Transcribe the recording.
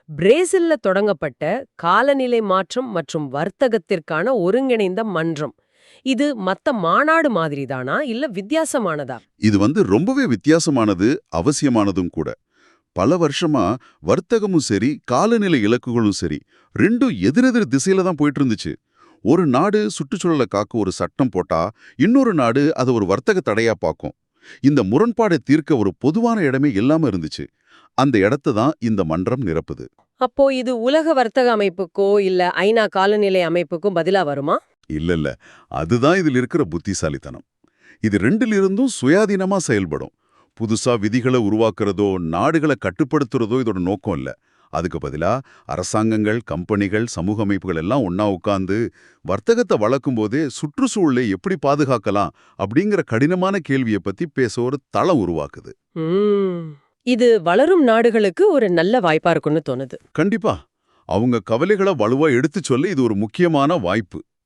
பிரேசில்ல தொடங்கப்பட்ட காலநிலை மாற்றம் மற்றும் வர்த்தகத்திற்கான ஒருங்கிணைந்த மன்றம். இது மத்த மாநாடு மாதிரிதானா இல்ல வித்தியாசமானதா? இது ரொம்பவே வித்தியாசமானது, அவசியமானதும் கூட. பல வருஷமா வர்த்தகமும் சரி, காலநிலை இலக்குகளும் சரி, ரெண்டும் எதிரெதிர் திசையில தான் போயிட்டு இருந்துச்சு. ஒரு நாடு சுற்றுச்சூழலை காக்க ஒரு சட்டம் போட்டா, இன்னொரு நாடு அதை ஒரு வர்த்தக தடையா பார்க்கும். இந்த முரண்பாடை தீர்க்க ஒரு பொதுவான இடமே இல்லாம இருந்துச்சு. அந்த இடத்தை தான் இந்த மன்றம் நிரப்புது. அப்போ இது உலக வர்த்தக அமைப்புக்கோ இல்ல ஐநா காலநிலை அமைப்புக்கும் பதிலா வருமா? இல்ல. அதுதான் இதில் இருக்கிற புத்திசாலித்தனம். இது ரெண்டிலிருந்தும் சுயாதீனமா செயல்படும். புதுசா விதிகளை உருவாக்குறதோ நாடுகளை கட்டுப்படுத்துறதோ இதோட நோக்கம் இல்ல. அதுக்கு பதிலா அரசாங்கங்கள், கம்பெனிகள், சமூக அமைப்புகள் எல்லாம் ஒன்னா உட்கார்ந்து வர்த்தகத்தை வளர்க்கும் போதே சுற்றுச்சூழலை எப்படி பாதுகாக்கலாம் அப்படிங்கிற கடினமான கேள்வியை பத்தி பேச ஒரு தளம் உருவாக்குது. ம், இது வளரும் நாடுகளுக்கு ஒரு நல்ல வாய்ப்பா இருக்கும்னு தோணுது. கண்டிப்பா அவங்க கவலைகளை வலுவா எடுத்துச் சொல்ல இது ஒரு முக்கியமான வாய்ப்பு.